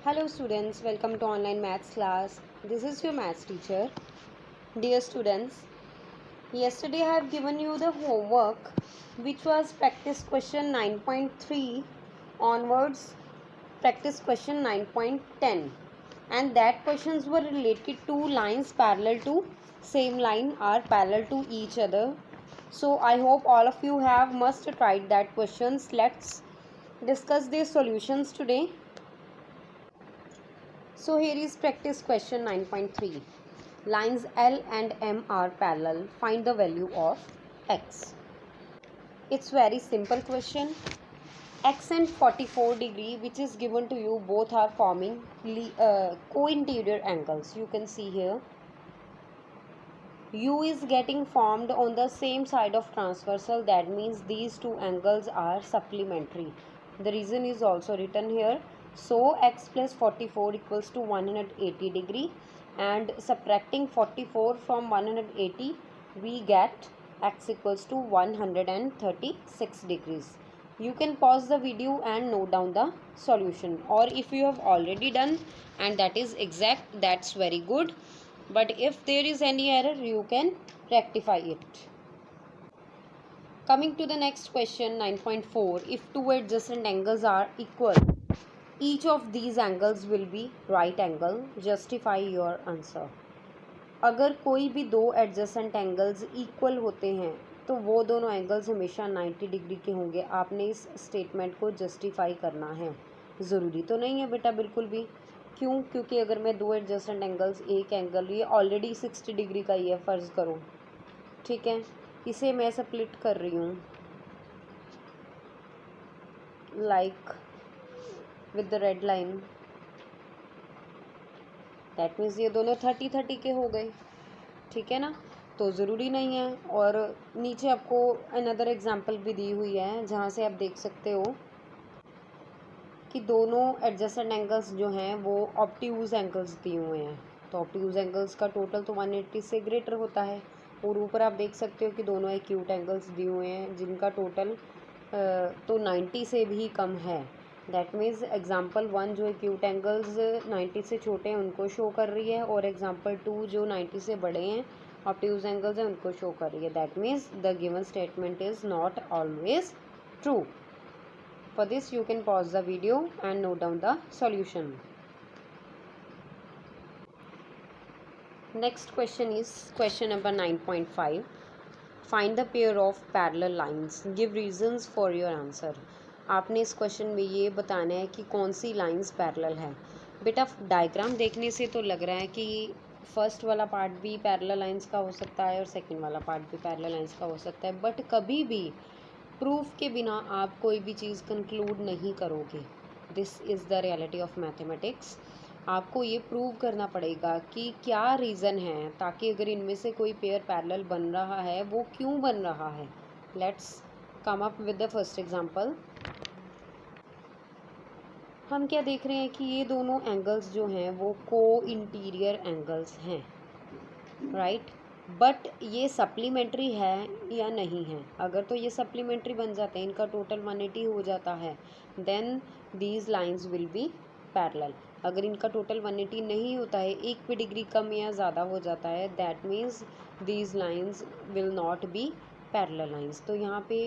Hello students, welcome to online maths class. This is your maths teacher. Dear students, yesterday I have given you the homework which was practice question 9.3 onwards practice question 9.10, and that questions were related to lines parallel to same line are parallel to each other. So I hope all of you have must tried that questions. Let's discuss their solutions today. So here is practice question 9.3. Lines L and M are parallel. Find the value of x. It's very simple question. X and 44 degree which is given to you, both are forming co-interior angles. You can see here U is getting formed on the same side of transversal. That means these two angles are supplementary. The reason is also written here. So x plus 44 equals to 180 degree, and subtracting 44 from 180 we get x equals to 136 degrees. You can pause the video and note down the solution, or if you have already done and that is exact, that's very good, but if there is any error you can rectify it. Coming to the next question 9.4. If two adjacent angles are equal, each of these angles will be right angle. Justify your answer. अगर कोई भी दो adjacent angles equal होते हैं तो वो दोनों angles हमेशा 90 डिग्री के होंगे. आपने इस स्टेटमेंट को जस्टिफाई करना है. ज़रूरी तो नहीं है बेटा बिल्कुल भी. क्यों? क्योंकि अगर मैं दो एडजेसेंट एंगल्स, एक एंगल ये ऑलरेडी 60 डिग्री का ही है फ़र्ज़ करो, ठीक है, इसे मैं स्प्लिट कर रही हूँ like with the red line. That means ये दोनों 30-30 के हो गए, ठीक है ना. तो ज़रूरी नहीं है. और नीचे आपको अनदर एग्जांपल भी दी हुई है जहाँ से आप देख सकते हो कि दोनों एडजेसेंट एंगल्स जो हैं वो ऑब्ट्यूज एंगल्स दिए हुए हैं. तो ऑब्ट्यूज एंगल्स का टोटल तो 180 से ग्रेटर होता है. और ऊपर आप देख सकते हो कि दोनों एक्यूट एंगल्स दिए हुए हैं जिनका टोटल तो 90 से भी कम है. दैट मीन्स एग्जाम्पल 1 जो एक्यूट एंगल्स 90 से छोटे हैं उनको शो कर रही है, और एग्जाम्पल 2 जो 90 से बड़े हैं ऑब्ट्यूज एंगल्स हैं उनको शो कर रही है. That means the given statement is not always true. For this you can pause the video and note down the solution. Next question is question number 9.5. Find the pair of parallel lines. Give reasons for your answer. आपने इस question में ये बताना है कि कौन सी lines parallel है. बेटा डायग्राम देखने से तो लग रहा है कि फर्स्ट वाला पार्ट भी पैरेलल लाइंस का हो सकता है और सेकंड वाला पार्ट भी पैरेलल लाइंस का हो सकता है, बट कभी भी प्रूफ के बिना आप कोई भी चीज़ कंक्लूड नहीं करोगे. This is the reality of mathematics. आपको ये प्रूव करना पड़ेगा कि क्या रीज़न है, ताकि अगर इनमें से कोई पेयर पैरेलल बन रहा है वो क्यों बन रहा है. Let's come up with the first example. हम क्या देख रहे हैं कि ये दोनों एंगल्स जो हैं वो को इंटीरियर एंगल्स हैं, राइट. बट ये सप्लीमेंट्री है या नहीं है. अगर तो ये सप्लीमेंट्री बन जाते हैं, इनका टोटल 180 हो जाता है, then these lines will be parallel. अगर इनका टोटल 180 नहीं होता है, एक भी डिग्री कम या ज़्यादा हो जाता है, that means these lines will not be parallel lines. तो यहाँ पे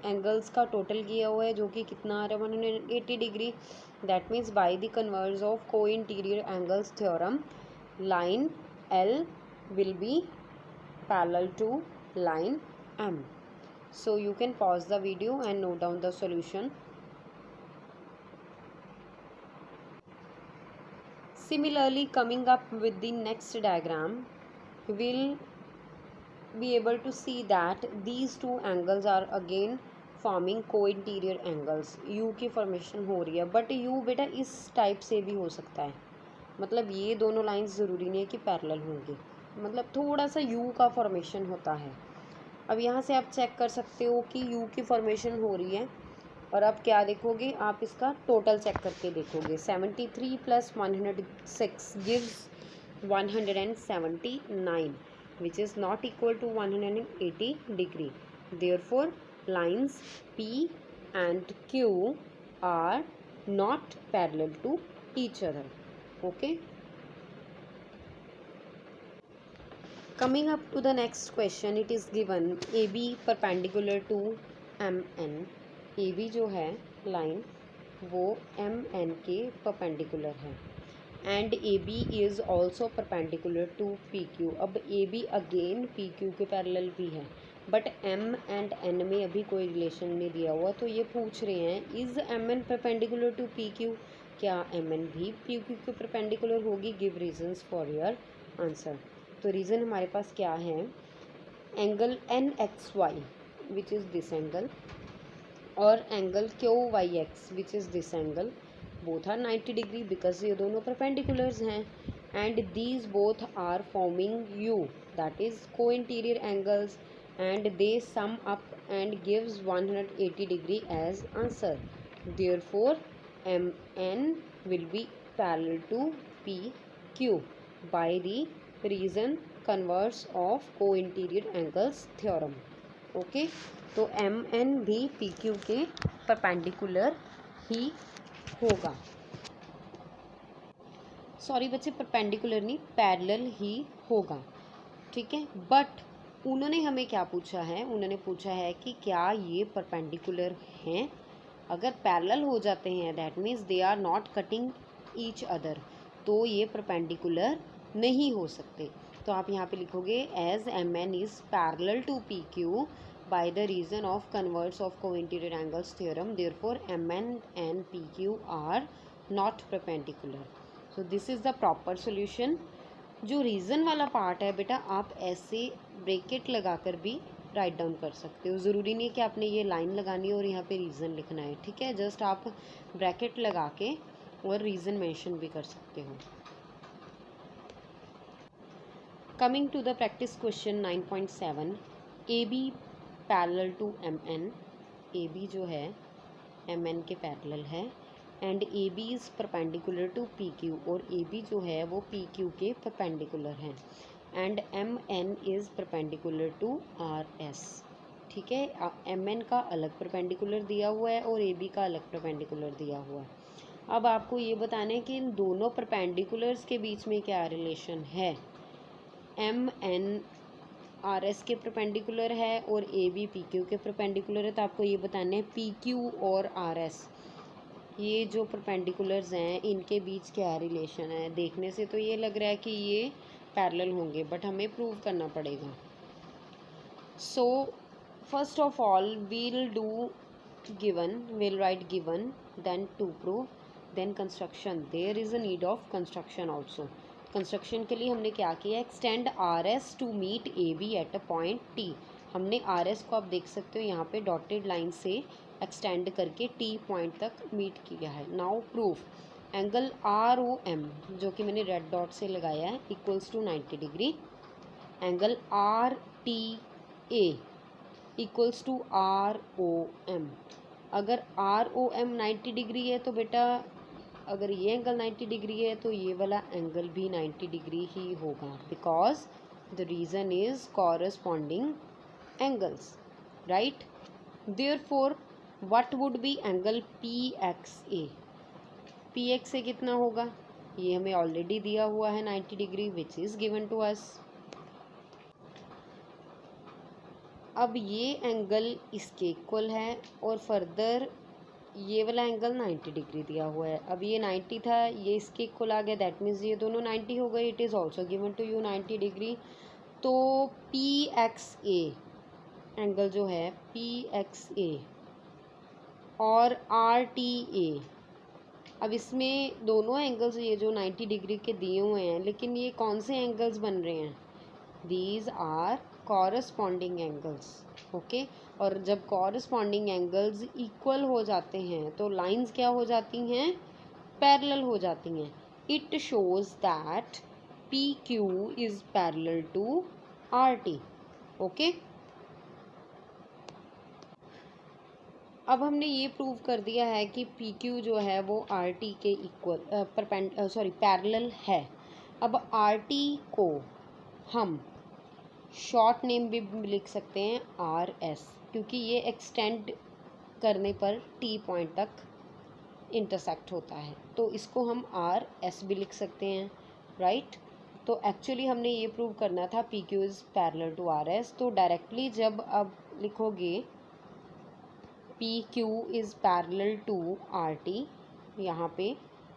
एंगल्स का टोटल किया हुआ है जो कि कितना आ रहा है 180 degree. That means by the converse of co interior angles theorem, line L will be parallel to line M. So you can pause the video and note down the solution. Similarly, coming up with the next diagram, we'll be able to see that these two angles are again forming co-interior angles. U की formation हो रही है, but U बेटा इस type से भी हो सकता है. मतलब ये दोनों लाइंस ज़रूरी नहीं है कि पैरेलल होंगी, मतलब थोड़ा सा U का फॉर्मेशन होता है. अब यहाँ से आप चेक कर सकते हो कि U की फॉर्मेशन हो रही है, और अब क्या देखोगे, आप इसका टोटल चेक करके देखोगे. 73 + 106 gives 179, which is not equal to 180 degree. Therefore, lines P and Q are not parallel to each other. Okay. Coming up to the next question, it is given AB perpendicular to MN. AB जो है line वो MN के perpendicular है and AB is also perpendicular to PQ. अब AB again PQ के parallel भी है but M and N में अभी कोई रिलेशन नहीं दिया हुआ, तो ये पूछ रहे हैं is MN perpendicular to PQ, क्या MN भी PQ के परपेंडिकुलर होगी? Give reasons for your answer. तो रीज़न हमारे पास क्या है, angle NXY which is this angle और angle QYX which is this angle, both are 90 degree because ये दोनों परपेंडिकुलर्स हैं and these both are forming U, that is co interior angles and they sum up and gives 180 degree as answer. Therefore MN will be parallel to PQ by the reason converse of co-interior angles theorem. Okay, तो MN भी PQ के perpendicular ही होगा, sorry बच्चे perpendicular नहीं parallel ही होगा, ठीक है। But उन्होंने हमें क्या पूछा है, उन्होंने पूछा है कि क्या ये परपेंडिकुलर हैं, अगर पैरेलल हो जाते हैं that means they are not cutting each other, तो ये परपेंडिकुलर नहीं हो सकते। तो आप यहाँ पे लिखोगे as MN is parallel to PQ by the reason of converse of co-interior angles theorem, therefore MN and PQ are not perpendicular. So this is the proper solution. जो रीज़न वाला पार्ट है बेटा आप ऐसे ब्रैकेट लगाकर भी write down कर सकते हो, ज़रूरी नहीं है कि आपने ये लाइन लगानी है और यहाँ पे रीज़न लिखना है, ठीक है। जस्ट आप ब्रैकेट लगा के और रीज़न मेंशन भी कर सकते हो। Coming to the practice question 9.7, AB parallel to MN, AB जो है MN के पैरेलल है and AB is perpendicular to PQ, और AB जो है वो PQ के परपेंडिकुलर है and MN is perpendicular to RS, ठीक है। MN का अलग परपेंडिकुलर दिया हुआ है और AB का अलग परपेंडिकुलर दिया हुआ है। अब आपको ये बताना है कि इन दोनों परपेंडिकुलर्स के बीच में क्या रिलेशन है, MN RS के परपेंडिकुलर है और AB PQ के परपेंडिकुलर है, तो आपको ये बताना है PQ और RS ये जो परपेंडिकुलर्स हैं इनके बीच क्या रिलेशन है। देखने से तो ये लग रहा है कि ये पैरेलल होंगे बट हमें प्रूव करना पड़ेगा। So first of all we'll write given, then to prove, then construction. There is a need of construction also. Construction के लिए हमने क्या किया, extend RS to meet AB at a point T। हमने RS को आप देख सकते हो यहाँ पे डॉटेड लाइन से एक्सटेंड करके T पॉइंट तक मीट किया है। नाउ प्रूफ, एंगल ROM जो कि मैंने रेड डॉट से लगाया है equals to 90 degree, angle RTA equals to ROM। अगर ROM 90 डिग्री है तो बेटा अगर ये एंगल 90 डिग्री है तो ये वाला एंगल भी 90 डिग्री ही होगा, because the reason is corresponding angles, right. Therefore what would be angle PXA, PXA कितना होगा, ये हमें ऑलरेडी दिया हुआ है 90 degree which is given to us. अब ये एंगल इसके इक्वल है और फर्दर ये वाला एंगल 90 डिग्री दिया हुआ है। अब ये 90 था, ये इसके इक्वल आ गया, दैट मीन्स ये दोनों 90 हो गए। It is also given to you 90 degree. तो PXA एंगल जो है PXA और RTA, अब इसमें दोनों एंगल्स ये जो 90 डिग्री के दिए हुए हैं, लेकिन ये कौन से एंगल्स बन रहे हैं, these are corresponding angles, okay. और जब कॉरस्पॉन्डिंग एंगल्स इक्वल हो जाते हैं तो लाइंस क्या हो जाती हैं, पैरेलल हो जाती हैं। It shows that PQ is parallel to RT, okay. अब हमने ये प्रूव कर दिया है कि PQ जो है वो RT के इक्वल पैरेलल है। अब RT को हम शॉर्ट नेम भी लिख सकते हैं RS, क्योंकि ये एक्सटेंड करने पर T पॉइंट तक इंटरसेक्ट होता है, तो इसको हम आर एस भी लिख सकते हैं, राइट। तो एक्चुअली हमने ये प्रूव करना था P Q is parallel to R S. तो डायरेक्टली जब अब लिखोगे P Q is parallel to R T यहाँ पे,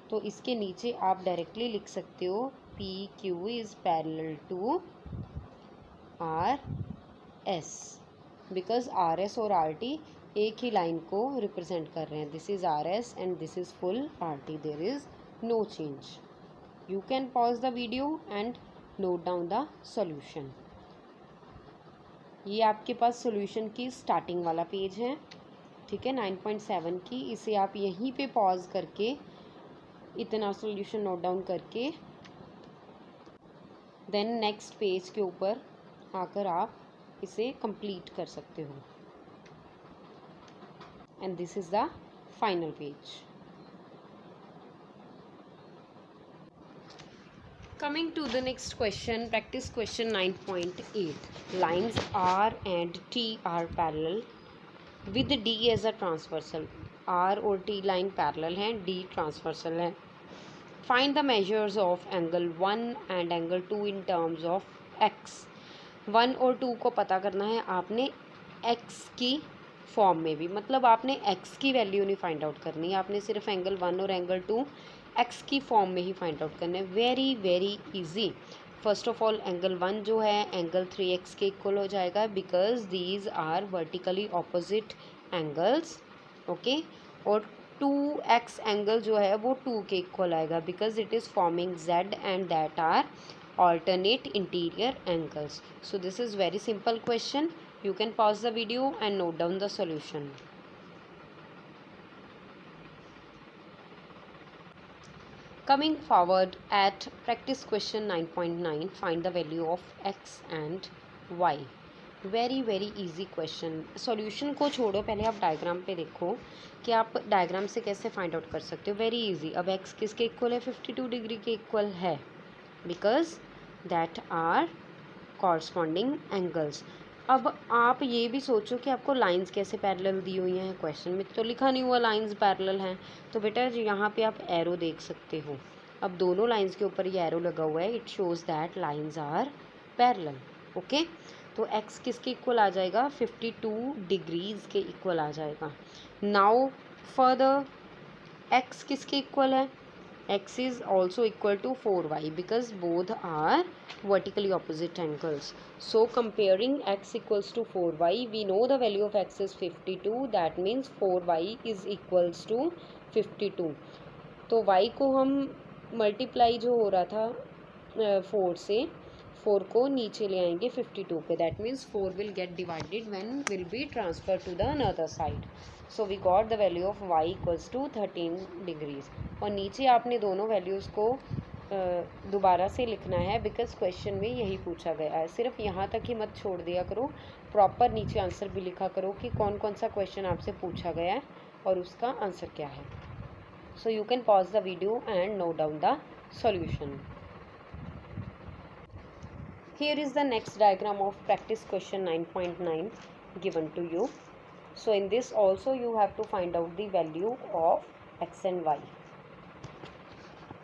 तो इसके नीचे आप डायरेक्टली लिख सकते हो P Q is parallel to R S, because R S और आर टी एक ही लाइन को रिप्रेजेंट कर रहे हैं। This is R S and this is full R T, there is no change. You can pause the video and note down the solution. ये आपके पास सॉल्यूशन की स्टार्टिंग वाला पेज है, ठीक है, 9.7 की। इसे आप यहीं पे पॉज करके इतना सॉल्यूशन नोट डाउन करके देन नेक्स्ट पेज के ऊपर आकर आप इसे कंप्लीट कर सकते हो। And this is the final page. Coming to the next question, practice question 9.8. Lines R and T are parallel with D as a transversal. R और T लाइन पैरेलल हैं, D ट्रांसवर्सल है। Find the measures of angle 1 and angle 2 in terms of x. 1 और 2 को पता करना है आपने x की फॉर्म में भी, मतलब आपने x की वैल्यू नहीं फाइंड आउट करनी है, आपने सिर्फ एंगल 1 और एंगल 2 x की फॉर्म में ही फाइंड आउट करना है। Very very easy. First of all angle 1 जो है एंगल 3x के इक्वल हो जाएगा, because these are vertically opposite angles, okay. और 2x एंगल जो है वो 2 के इक्वल आएगा, because it is forming z and that are alternate interior angles. So this is very simple question. You can pause the video and note down the solution. Coming forward at practice question 9.9, find the value of x and y. Very very easy question. Solution को छोड़ो, पहले आप diagram पे देखो कि आप diagram से कैसे फाइंड आउट कर सकते हो। Very easy. अब x किसके इक्वल है? 52 डिग्री के इक्वल है, because that are corresponding angles. अब आप ये भी सोचो कि आपको लाइंस कैसे पैरेलल दी हुई हैं। क्वेश्चन में तो लिखा नहीं हुआ लाइंस पैरेलल हैं, तो बेटा यहाँ पे आप एरो देख सकते हो। अब दोनों लाइंस के ऊपर ये एरो लगा हुआ है, it shows that lines are parallel, okay. तो x किसके इक्वल आ जाएगा? 52 डिग्रीज के इक्वल आ जाएगा। नाउ फर्दर x किसके इक्वल है? x is also equal to 4y because both are vertically opposite angles. So comparing x equals to 4y, we know the value of x is 52. That means 4y is equals to 52. तो y को हम multiply जो हो रहा था 4 से, 4 को नीचे ले आएंगे 52 पे। That means 4 will get divided when will be transfer to the another side. So we got the value of y equals to 13 degrees. और नीचे आपने दोनों वैल्यूज़ को दोबारा से लिखना है, बिकॉज क्वेश्चन में यही पूछा गया है। सिर्फ यहाँ तक ही मत छोड़ दिया करो, प्रॉपर नीचे आंसर भी लिखा करो कि कौन कौन सा क्वेश्चन आपसे पूछा गया है और उसका आंसर क्या है। So you can pause the video and note down the solution. Here is the next diagram of practice question 9.9 given to you. So in this also you have to find out the value of x and y.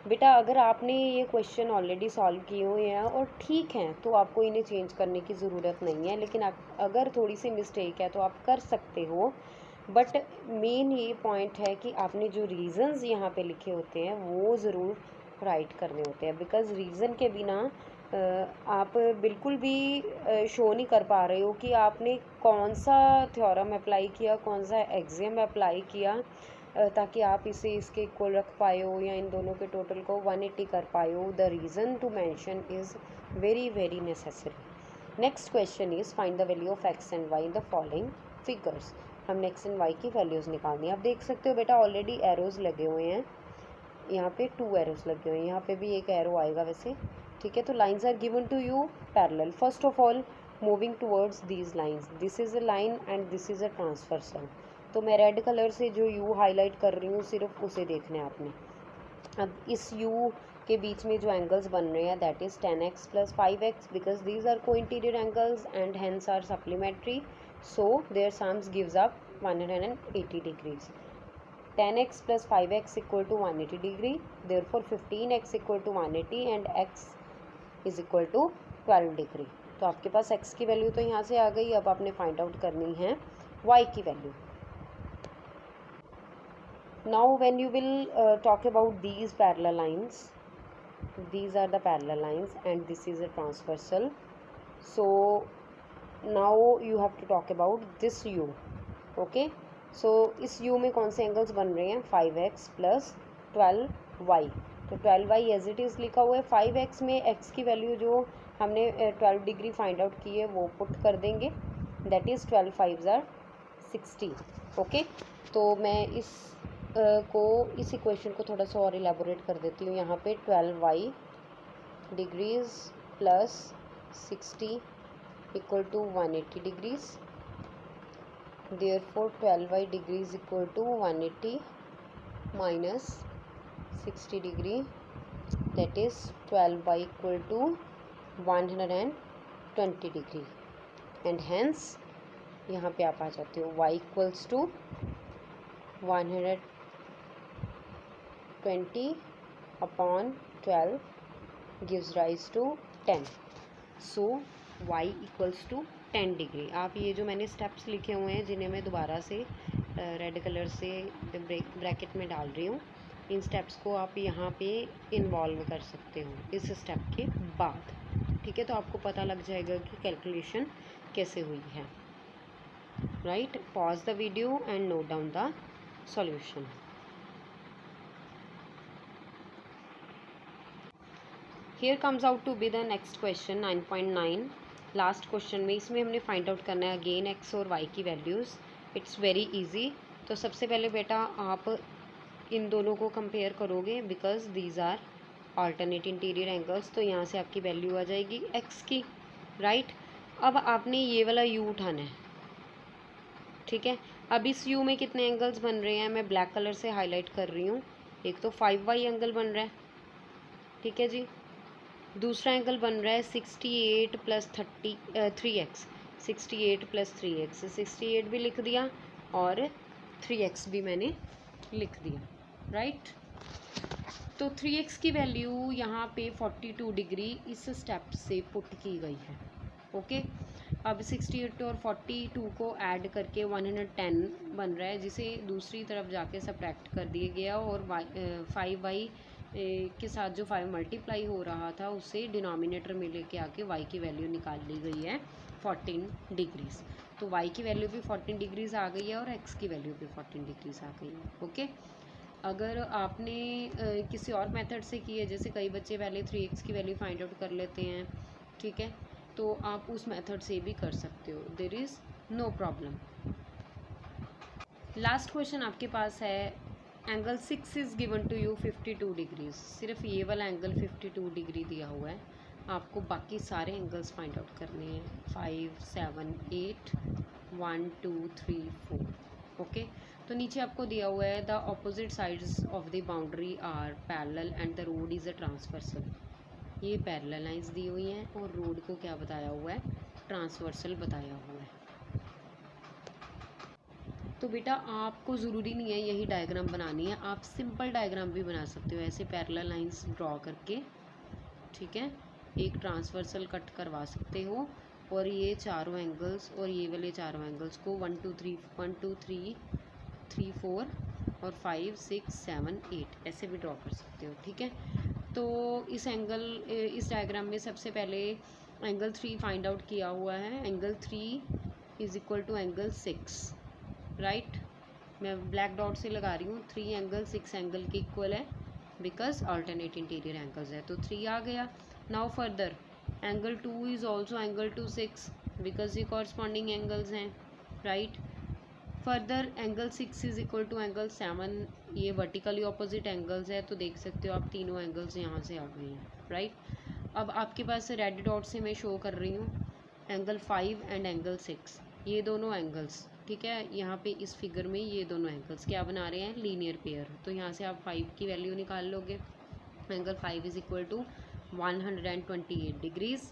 बेटा अगर आपने ये question already solve किए हुए हैं और ठीक हैं तो आपको इन्हें चेंज करने की ज़रूरत नहीं है, लेकिन अगर थोड़ी सी मिस्टेक है तो आप कर सकते हो। बट मेन ये पॉइंट है कि आपने जो रीज़न्स यहाँ पे लिखे होते हैं वो ज़रूर राइट करने होते हैं, बिकॉज़ रीज़न के बिना आप बिल्कुल भी शो नहीं कर पा रहे हो कि आपने कौन सा थ्योरम अप्लाई किया, कौन सा एक्सियम अप्लाई किया, ताकि आप इसे इसके इक्वल रख पाए हो या इन दोनों के टोटल को 180 कर पाए हो। The reason to mention is very very necessary. Next question is find the value of X and Y in the following figures. हमने एक्स एंड वाई की वैल्यूज़ निकालनी है। आप देख सकते हो बेटा ऑलरेडी एरोज़ लगे हुए हैं, यहाँ पे 2 एरोज़ लगे हुए हैं, यहाँ पे भी एक एरो आएगा वैसे, ठीक है। तो lines are given to you parallel. First of all moving towards these lines, this is a line and this is a transversal. तो मैं रेड कलर से जो यू हाईलाइट कर रही हूँ सिर्फ उसे देखना है आपने। अब इस यू के बीच में जो एंगल्स बन रहे हैं that is 10x + 5x, because these are co interior angles and hence are supplementary, so their sums gives up 180 degrees. 10x plus 5x equal to 180 degree. Therefore 15x equal to 180 and x is equal to 12 degree. तो आपके पास x की value तो यहाँ से आ गई. अब आपने find out करनी है y की value. Now when you will talk about these parallel lines, these are the parallel lines and this is a transversal. So now you have to talk about this u. Okay, so इस u में कौन से angles बन रहे हैं? 5x plus 12y. तो 12y as it is लिखा हुआ है. 5x में x की वैल्यू जो हमने 12 डिग्री फाइंड आउट की है वो पुट कर देंगे. That is 12 5s are 60. Okay, तो मैं इस इक्वेशन को थोड़ा सा और इलेबोरेट कर देती हूँ. यहाँ पे 12y degrees plus 60 equal to 180 degrees. Therefore 12y degrees equal to 180 minus 60 degree, that is 12y equal to 120 degree. And hence यहाँ पे आप आ जाते हो y equals to 120 upon 12 gives rise to 10. So y equals to 10 degree. आप ये जो मैंने स्टेप्स लिखे हुए हैं जिन्हें मैं दोबारा से रेड कलर से ब्रैकेट में डाल रही हूँ, इन स्टेप्स को आप यहाँ पे इन्वॉल्व कर सकते हो इस स्टेप के बाद. ठीक है, तो आपको पता लग जाएगा कि कैलकुलेशन कैसे हुई है. Right, pause the video and note down the solution. Here comes out to be the next question 9.9. Last question में इसमें हमने फाइंड आउट करना है अगेन x और y की वैल्यूज़. It's very easy. तो सबसे पहले बेटा आप इन दोनों को कंपेयर करोगे because these are alternate interior angles. तो यहाँ से आपकी वैल्यू आ जाएगी x की. राइट, अब आपने ये वाला u उठाना है. ठीक है, अब इस u में कितने एंगल्स बन रहे हैं मैं ब्लैक कलर से हाईलाइट कर रही हूँ. एक तो 5y एंगल बन रहा है. ठीक है जी. दूसरा एंगल बन रहा है 68 प्लस 3x. 68 प्लस 3x, 68 भी लिख दिया और 3x भी मैंने लिख दिया. राइट, तो 3x की वैल्यू यहाँ पे 42 डिग्री इस स्टेप से पुट की गई है. ओके, अब 68 और 42 को ऐड करके 110 बन रहा है, जिसे दूसरी तरफ जाके सब्ट्रैक्ट कर दिया गया और 5y के साथ जो 5 मल्टीप्लाई हो रहा था उसे डिनोमिनेटर में लेके आके y की वैल्यू निकाल ली गई है 14 डिग्रीज़. तो y की वैल्यू भी 14 डिग्रीज़ आ गई है और x की वैल्यू भी 14 डिग्रीज़ आ गई है. ओके, अगर आपने किसी और मेथड से की है, जैसे कई बच्चे पहले 3x की वैल्यू फाइंड आउट कर लेते हैं, ठीक है, तो आप उस मेथड से भी कर सकते हो. There is no problem. Last question आपके पास है angle 6 is given to you 52 degrees. सिर्फ ये वाला एंगल 52 डिग्री दिया हुआ है. आपको बाकी सारे एंगल्स फाइंड आउट करने हैं. 5 7 8 1 2 3 4. ओके, तो नीचे आपको दिया हुआ है the opposite sides of the boundary are parallel and the road is a transversal. ये पैरेलल लाइंस दी हुई हैं और रोड को क्या बताया हुआ है? ट्रांसवर्सल बताया हुआ है. तो बेटा आपको ज़रूरी नहीं है यही डायग्राम बनानी है, आप सिंपल डायग्राम भी बना सकते हो ऐसे पैरेलल लाइंस ड्रॉ करके. ठीक है, एक ट्रांसवर्सल कट करवा सकते हो और ये चारों एंगल्स और ये वाले चारों एंगल्स को 1 2 3 4 और 5 6 7 8 ऐसे भी ड्रॉ कर सकते हो. ठीक है, तो इस डायग्राम में सबसे पहले एंगल 3 फाइंड आउट किया हुआ है. Angle 3 is equal to angle 6. Right, मैं ब्लैक डॉट से लगा रही हूँ. 3 एंगल 6 एंगल के इक्वल है बिकॉज अल्टरनेट इंटीरियर एंगल्स है, तो 3 आ गया. Now further angle 2 is also angle to 6 because ये कॉरस्पॉन्डिंग एंगल्स हैं. Right, further angle 6 is equal to angle 7. ये वर्टिकली ऑपोजिट एंगल्स है, तो देख सकते हो आप तीनों एंगल्स यहाँ से आ गए हैं. राइट, अब आपके पास रेड डॉट से मैं शो कर रही हूँ एंगल 5 एंड एंगल 6. ये दोनों एंगल्स, ठीक है, यहाँ पे इस फिगर में ये दोनों एंगल्स क्या बना रहे हैं? Linear pair. तो यहाँ से आप 5 की वैल्यू निकाल लोगे. Angle 5 is equal to 128 degrees.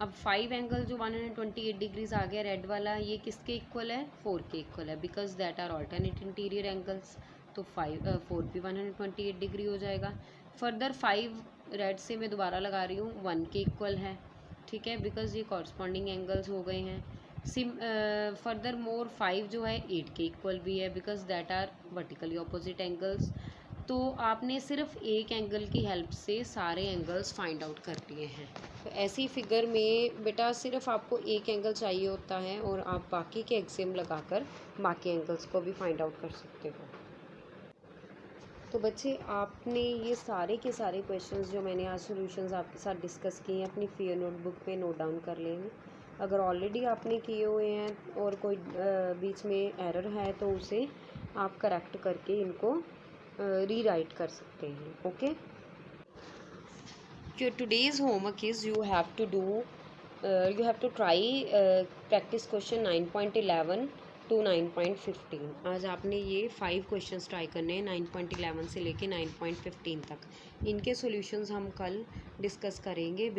अब 5 एंगल जो 128 डिग्रीज आ गया रेड वाला, ये किसके इक्वल है? 4 के इक्वल है, because that are alternate interior angles. तो 4 भी 128 डिग्री हो जाएगा। फर्दर 5 रेड से मैं दोबारा लगा रही हूँ, 1 के इक्वल है, ठीक है, बिकॉज ये कॉरस्पॉन्डिंग एंगल्स हो गए हैं। फर्दर मोर 5 जो है 8 के इक्वल भी है, because that are vertically opposite angles. तो आपने सिर्फ एक एंगल की हेल्प से सारे एंगल्स फाइंड आउट कर लिए हैं। तो ऐसी फिगर में बेटा सिर्फ आपको एक एंगल चाहिए होता है और आप बाकी के एक्सियम लगाकर बाकी एंगल्स को भी फाइंड आउट कर सकते हो। तो बच्चे आपने ये सारे के सारे क्वेश्चंस जो मैंने आज सॉल्यूशंस आपके साथ डिस्कस किए हैं अपनी फेयर नोटबुक पे नोट डाउन कर लें। अगर ऑलरेडी आपने किए हुए हैं और कोई बीच में एरर है तो उसे आप करेक्ट करके इनको रीराइट कर सकते हैं। Okay, your today's homework is you have to try practice question 9.11 to 9.15। आज आपने ये 5 क्वेश्चंस ट्राई करने हैं 9.11 से लेके 9.15 तक। इनके सॉल्यूशंस हम कल डिस्कस करेंगे।